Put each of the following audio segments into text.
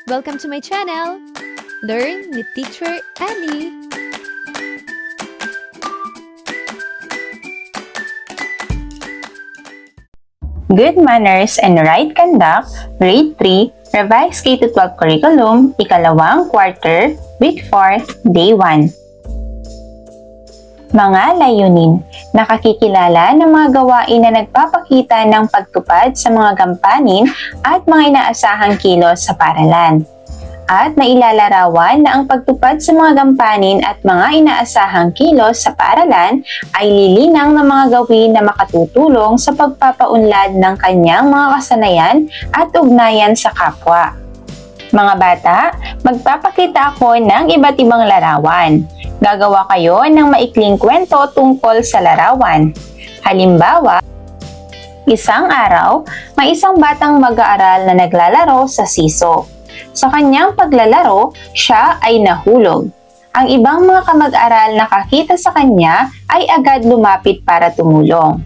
Welcome to my channel! Learn with Teacher Ali! Good Manners and Right Conduct, Grade 3, Revised K-12 Curriculum, Ikalawang Quarter, Week 4, Day 1. Mga layunin. Nakakikilala ng mga gawain na nagpapakita ng pagtupad sa mga gampanin at mga inaasahang kilos sa paaralan. At nailalarawan na ang pagtupad sa mga gampanin at mga inaasahang kilos sa paaralan ay lilinang ng mga gawin na makatutulong sa pagpapaunlad ng kanyang mga kasanayan at ugnayan sa kapwa. Mga bata, magpapakita ako ng iba't ibang larawan. Gagawa kayo ng maikling kwento tungkol sa larawan. Halimbawa, isang araw, may isang batang mag-aaral na naglalaro sa siso. Sa kanyang paglalaro, siya ay nahulog. Ang ibang mga kamag-aral na nakakita sa kanya ay agad lumapit para tumulong.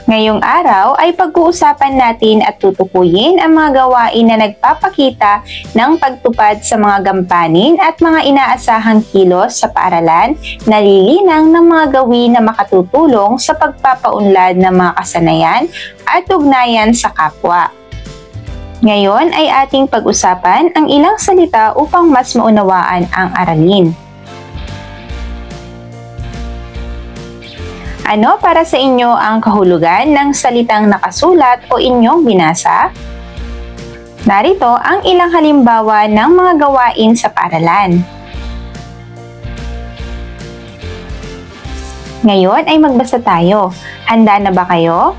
Ngayong araw ay pag-uusapan natin at tutukuyin ang mga gawain na nagpapakita ng pagtupad sa mga gampanin at mga inaasahang kilos sa paaralan na lilinang ng mga gawin na makatutulong sa pagpapaunlad ng mga kasanayan at ugnayan sa kapwa. Ngayon ay ating pag-usapan ang ilang salita upang mas maunawaan ang aralin. Ano para sa inyo ang kahulugan ng salitang nakasulat o inyong binasa? Narito ang ilang halimbawa ng mga gawain sa paaralan. Ngayon ay magbasa tayo. Handa na ba kayo?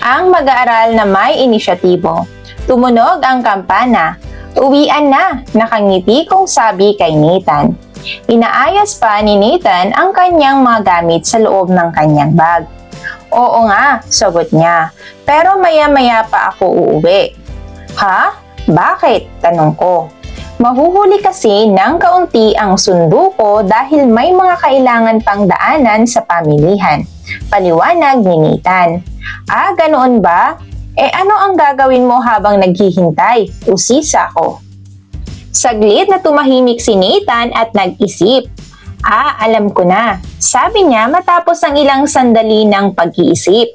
Ang mag-aaral na may inisyatibo. Tumunog ang kampana. Uwian na, nakangiti kong sabi kay Nathan. Inaayos pa ni Nathan ang kanyang mga gamit sa loob ng kanyang bag. Oo nga, sagot niya. Pero maya-maya pa ako uuwi. Ha? Bakit? Tanong ko. Mahuhuli kasi ng kaunti ang sundo ko dahil may mga kailangan pang daanan sa pamilihan. Paliwanag ni Nathan. Ah, ganoon ba? Ano ang gagawin mo habang naghihintay? Usisa ko. Saglit na tumahimik si Nathan at nag-isip. Alam ko na. Sabi niya matapos ang ilang sandali ng pag-iisip.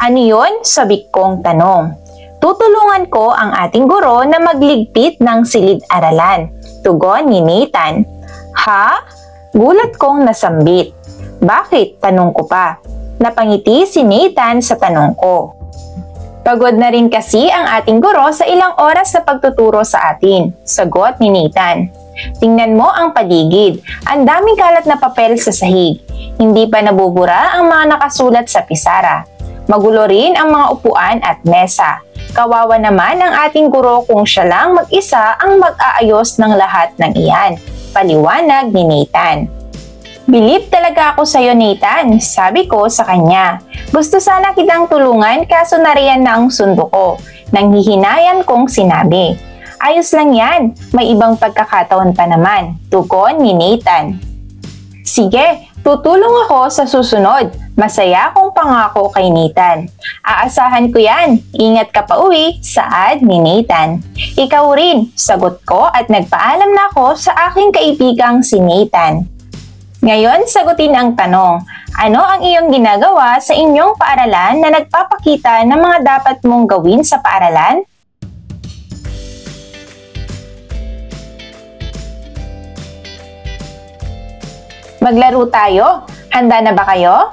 Ano yun? Sabik kong tanong. Tutulungan ko ang ating guro na magligpit ng silid-aralan. Tugon ni Nathan. Ha? Gulat kong nasambit. Bakit? Tanong ko pa. Napangiti si Nathan sa tanong ko. Pagod na rin kasi ang ating guro sa ilang oras na pagtuturo sa atin. Sagot ni Nathan. Tingnan mo ang paligid. Ang daming kalat na papel sa sahig. Hindi pa nabubura ang mga nakasulat sa pisara. Magulo rin ang mga upuan at mesa. Kawawa naman ang ating guro kung siya lang mag-isa ang mag-aayos ng lahat ng iyan. Paliwanag ni Nathan. Bilib talaga ako sa iyo, Nathan, sabi ko sa kanya. Gusto sana kitang tulungan kaso nariyan na ang sundo ko. Nanghihinayan kong sinabi. Ayos lang yan, may ibang pagkakataon pa naman, tugon ni Nathan. Sige, tutulong ako sa susunod. Masaya akong pangako kay Nathan. Aasahan ko yan, ingat ka pa uwi, saad ni Nathan. Ikaw rin, sagot ko at nagpaalam na ako sa aking kaibigang si Nathan. Ngayon, sagutin ang tanong. Ano ang iyong ginagawa sa inyong paaralan na nagpapakita ng mga dapat mong gawin sa paaralan? Maglaro tayo. Handa na ba kayo?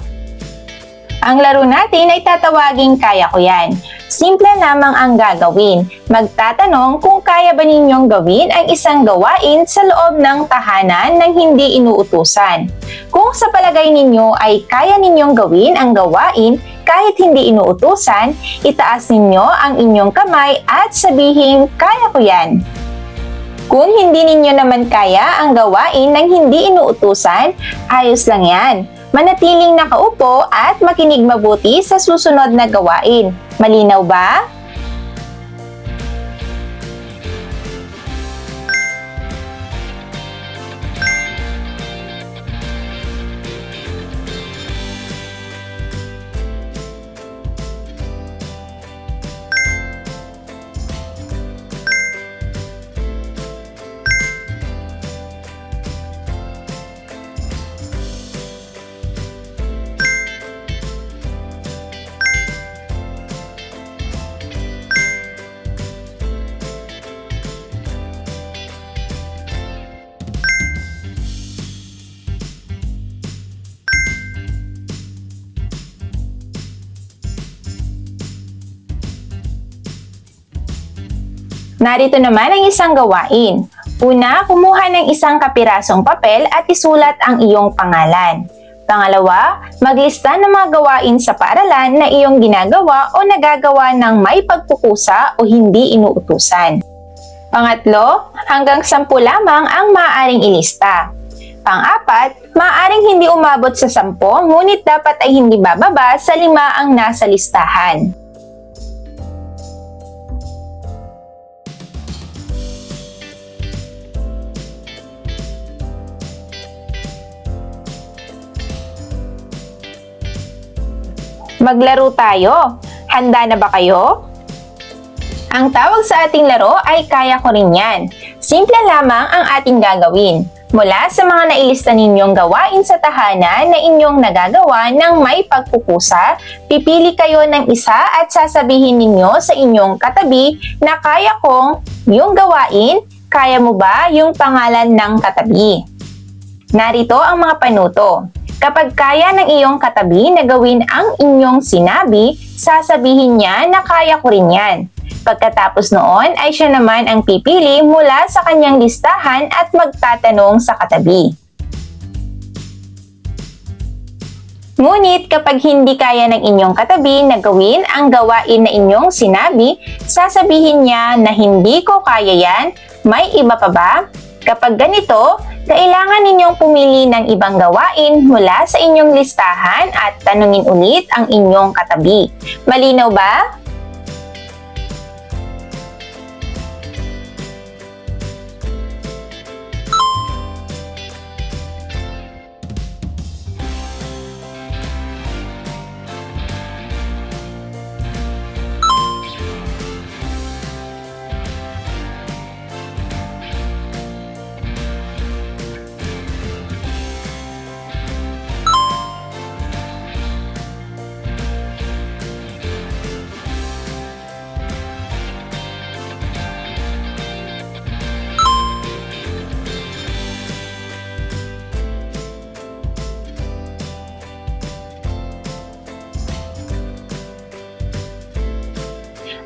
Ang laro natin ay tatawaging Kaya Ko Yan. Simple lamang ang gagawin. Magtatanong kung kaya ba ninyong gawin ang isang gawain sa loob ng tahanan nang hindi inuutusan. Kung sa palagay ninyo ay kaya ninyong gawin ang gawain kahit hindi inuutusan, itaas ninyo ang inyong kamay at sabihin, "Kaya ko yan." Kung hindi ninyo naman kaya ang gawain ng hindi inuutusan, ayos lang yan. Manatiling nakaupo at makinig mabuti sa susunod na gawain. Malinaw ba? Narito naman ang isang gawain. Una, kumuha ng isang kapirasong papel at isulat ang iyong pangalan. Pangalawa, maglista ng mga gawain sa paaralan na iyong ginagawa o nagagawa ng may pagkukusa o hindi inuutusan. Pangatlo, hanggang 10 lamang ang maaaring ilista. Pang-apat, maaaring hindi umabot sa 10 ngunit dapat ay hindi bababa sa 5 ang nasa listahan. Maglaro tayo. Handa na ba kayo? Ang tawag sa ating laro ay Kaya Ko Rin Yan. Simple lamang ang ating gagawin. Mula sa mga nailista ninyong gawain sa tahanan na inyong nagagawa ng may pagkukusa, pipili kayo ng isa at sasabihin ninyo sa inyong katabi na kaya kong yung gawain, kaya mo ba yung pangalan ng katabi? Narito ang mga panuto. Kapag kaya ng iyong katabi na gawin ang inyong sinabi, sasabihin niya na kaya ko rin yan. Pagkatapos noon ay siya naman ang pipili mula sa kanyang listahan at magtatanong sa katabi. Ngunit kapag hindi kaya ng inyong katabi na gawin ang gawain na inyong sinabi, sasabihin niya na hindi ko kaya yan, may iba pa ba? Kapag ganito, kailangan ninyong pumili ng ibang gawain mula sa inyong listahan at tanungin ulit ang inyong katabi. Malinaw ba?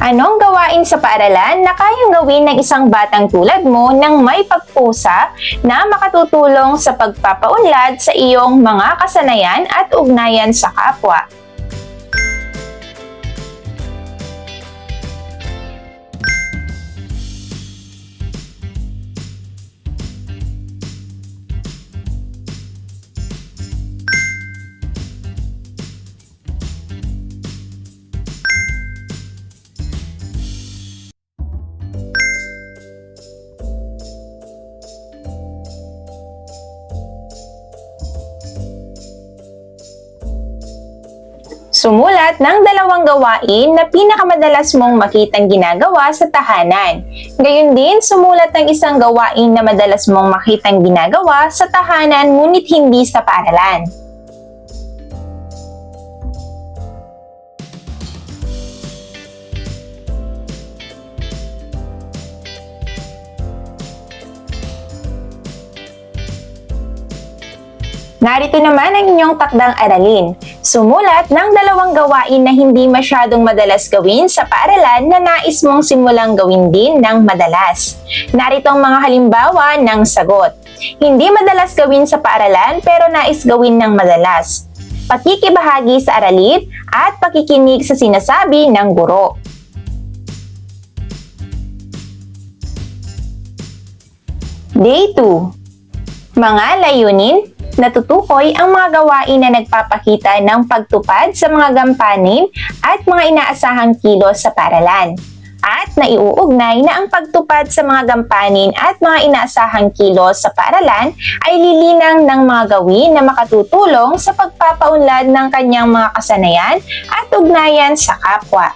Anong gawain sa paaralan na kayang gawin ng isang batang tulad mo nang may pagpusa na makatutulong sa pagpapaunlad sa iyong mga kasanayan at ugnayan sa kapwa? Sumulat ng 2 gawain na pinakamadalas mong makitang ginagawa sa tahanan. Gayon din, sumulat ng isang gawain na madalas mong makitang ginagawa sa tahanan ngunit hindi sa paaralan. Narito naman ang inyong takdang aralin. Sumulat ng 2 gawain na hindi masyadong madalas gawin sa paaralan na nais mong simulang gawin din ng madalas. Narito ang mga halimbawa ng sagot. Hindi madalas gawin sa paaralan pero nais gawin ng madalas. Pakikibahagi sa aralin at pakikinig sa sinasabi ng guro. Day 2. Mga layunin. Natutukoy ang mga gawain na nagpapakita ng pagtupad sa mga gampanin at mga inaasahang kilos sa paaralan. At naiuugnay na ang pagtupad sa mga gampanin at mga inaasahang kilos sa paaralan ay lilinang ng mga gawin na makatutulong sa pagpapaunlad ng kanyang mga kasanayan at ugnayan sa kapwa.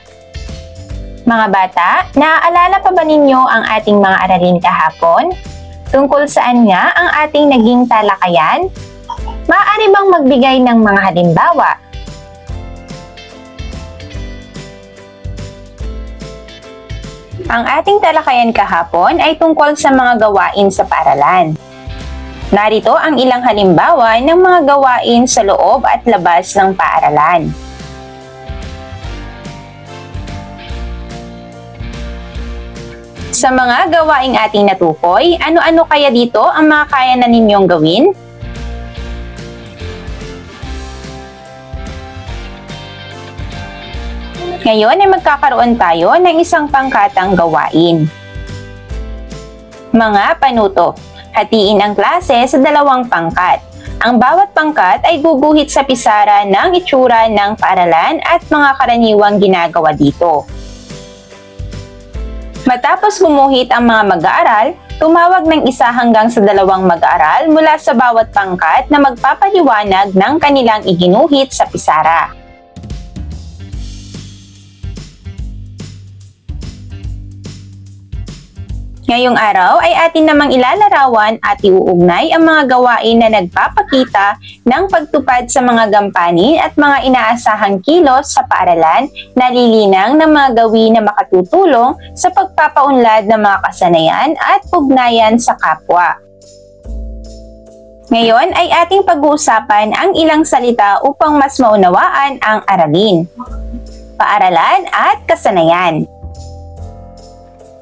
Mga bata, naaalala pa ba ninyo ang ating mga aralin kahapon? Tungkol saan nga ang ating naging talakayan? Maaari bang magbigay ng mga halimbawa? Ang ating talakayan kahapon ay tungkol sa mga gawain sa paaralan. Narito ang ilang halimbawa ng mga gawain sa loob at labas ng paaralan. Sa mga gawaing ating natukoy, ano-ano kaya dito ang mga kaya na ninyong gawin? Ngayon ay magkakaroon tayo ng isang pangkatang gawain. Mga panuto. Hatiin ang klase sa 2 pangkat. Ang bawat pangkat ay guguhit sa pisara ng itsura ng paaralan at mga karaniwang ginagawa dito. Matapos gumuhit ang mga mag-aaral, tumawag ng 1 hanggang sa 2 mag-aaral mula sa bawat pangkat na magpapaliwanag ng kanilang iginuhit sa pisara. Ngayong araw ay atin namang ilalarawan at iuugnay ang mga gawain na nagpapakita ng pagtupad sa mga gampanin at mga inaasahang kilos sa paaralan na lilinang ng mga gawin na makatutulong sa pagpapaunlad ng mga kasanayan at ugnayan sa kapwa. Ngayon ay ating pag-uusapan ang ilang salita upang mas maunawaan ang aralin, paaralan at kasanayan.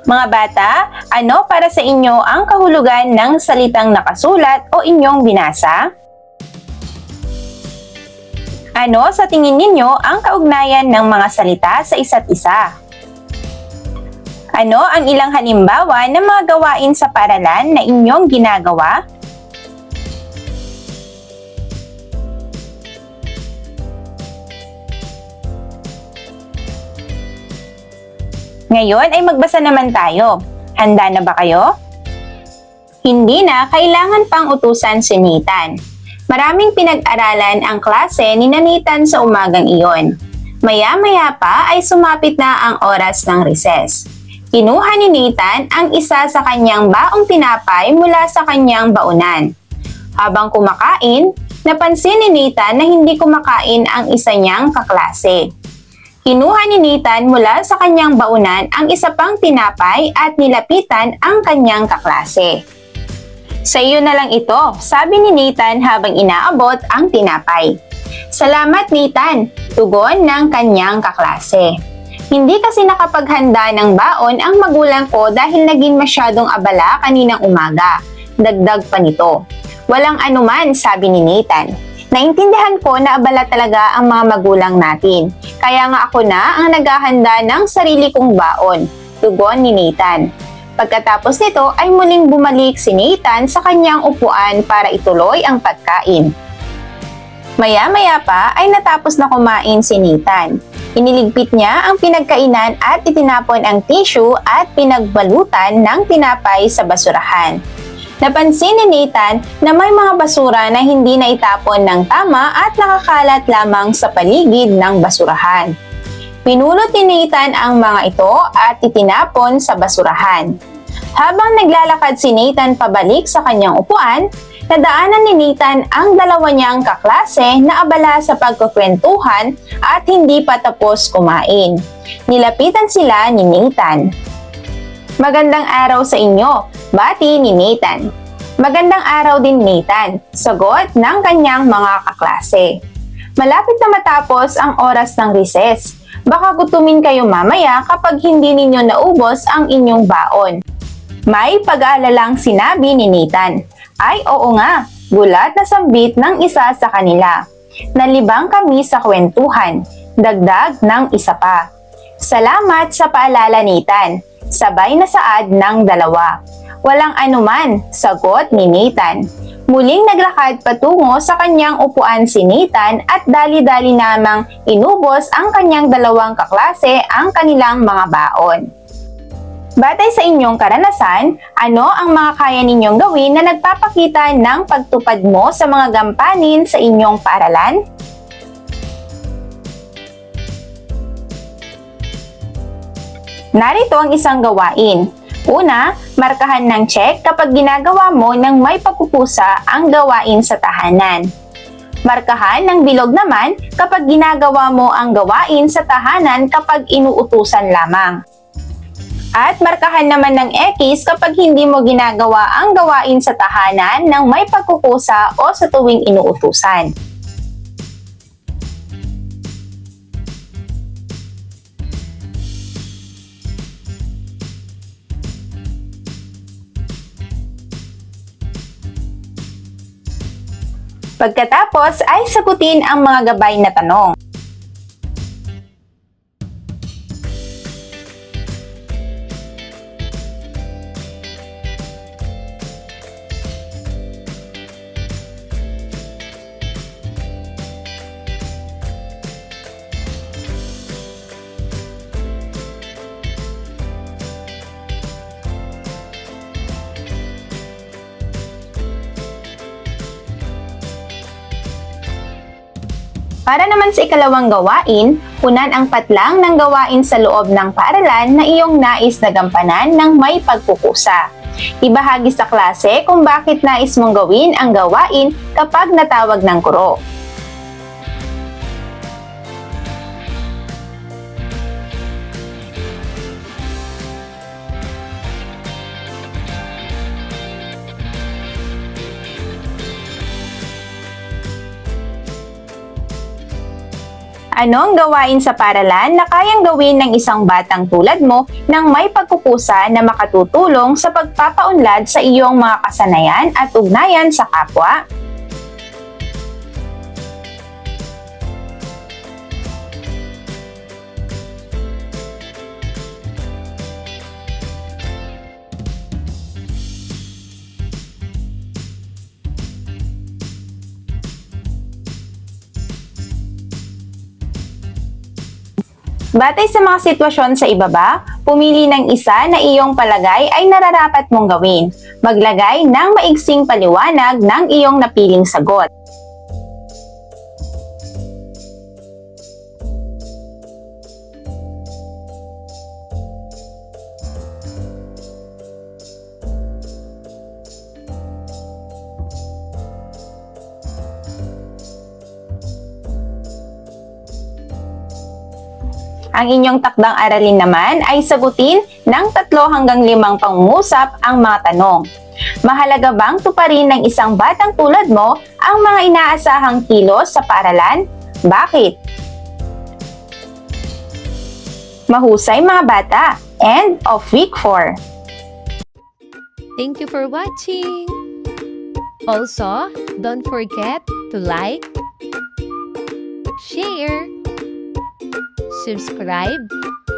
Mga bata, ano para sa inyo ang kahulugan ng salitang nakasulat o inyong binasa? Ano sa tingin ninyo ang kaugnayan ng mga salita sa isa't isa? Ano ang ilang halimbawa ng mga gawain sa paaralan na inyong ginagawa? Ngayon ay magbasa naman tayo. Handa na ba kayo? Hindi na kailangan pang utusan si Nathan. Maraming pinag-aralan ang klase ni Nathan sa umagang iyon. Maya-maya pa ay sumapit na ang oras ng recess. Kinuha ni Nathan ang isa sa kanyang baong tinapay mula sa kanyang baunan. Habang kumakain, napansin ni Nathan na hindi kumakain ang isa niyang kaklase. Kinuha ni Nathan mula sa kanyang baunan ang isa pang tinapay at nilapitan ang kanyang kaklase. Sa iyo na lang ito, sabi ni Nathan habang inaabot ang tinapay. Salamat Nathan, tugon ng kanyang kaklase. Hindi kasi nakapaghanda ng baon ang magulang ko dahil naging masyadong abala kaninang umaga. Dagdag pa nito. Walang anuman, sabi ni Nathan. Naintindihan ko na abala talaga ang mga magulang natin. Kaya nga ako na ang naghahanda ng sarili kong baon, tugon ni Nathan. Pagkatapos nito ay muling bumalik si Nathan sa kanyang upuan para ituloy ang pagkain. Maya-maya pa ay natapos na kumain si Nathan. Iniligpit niya ang pinagkainan at itinapon ang tissue at pinagbalutan ng tinapay sa basurahan. Napansin ni Nathan na may mga basura na hindi na itapon ng tama at nakakalat lamang sa paligid ng basurahan. Pinulot ni Nathan ang mga ito at itinapon sa basurahan. Habang naglalakad si Nathan pabalik sa kanyang upuan, nadaanan ni Nathan ang 2 niyang kaklase na abala sa pagkukwentuhan at hindi pa tapos kumain. Nilapitan sila ni Nathan. Magandang araw sa inyo, bati ni Nathan. Magandang araw din Nathan, sagot ng kanyang mga kaklase. Malapit na matapos ang oras ng recess. Baka gutumin kayo mamaya kapag hindi ninyo naubos ang inyong baon. May pag-aalalang sinabi ni Nathan. Ay oo nga, gulat na sambit ng isa sa kanila. Nalibang kami sa kwentuhan, dagdag ng isa pa. Salamat sa paalala Nathan. Sabay na saad ng 2. Walang anuman, sagot ni Nathan. Muling naglakad patungo sa kanyang upuan si Nathan at dali-dali namang inubos ang kanyang dalawang kaklase ang kanilang mga baon. Batay sa inyong karanasan, ano ang mga kaya ninyong gawin na nagpapakita ng pagtupad mo sa mga gampanin sa inyong paaralan? Narito ang isang gawain. Una, markahan ng check kapag ginagawa mo ng may pagkukusa ang gawain sa tahanan. Markahan ng bilog naman kapag ginagawa mo ang gawain sa tahanan kapag inuutusan lamang. At markahan naman ng X kapag hindi mo ginagawa ang gawain sa tahanan ng may pagkukusa o sa tuwing inuutusan. Pagkatapos ay sagutin ang mga gabay na tanong. Para naman sa ikalawang gawain, punan ang patlang ng gawain sa loob ng paaralan na iyong nais na gampanan ng may pagkukusa. Ibahagi sa klase kung bakit nais mong gawin ang gawain kapag natawag ng guro. Anong gawain sa paaralan na kayang gawin ng isang batang tulad mo nang may pagkukusa na makatutulong sa pagpapaunlad sa iyong mga kasanayan at ugnayan sa kapwa? Batay sa mga sitwasyon sa ibaba, pumili ng isa na iyong palagay ay nararapat mong gawin. Maglagay ng maigsing paliwanag ng iyong napiling sagot. Ang inyong takdang aralin naman ay sagutin ng 3 hanggang 5 pangungusap ang mga tanong. Mahalaga bang tuparin ng isang batang tulad mo ang mga inaasahang kilos sa paaralan? Bakit? Mahusay mga bata! End of week 4. Thank you for watching! Also, don't forget to like, share, subscribe,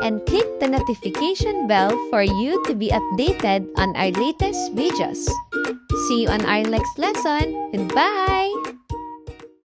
and click the notification bell for you to be updated on our latest videos. See you on our next lesson. Goodbye!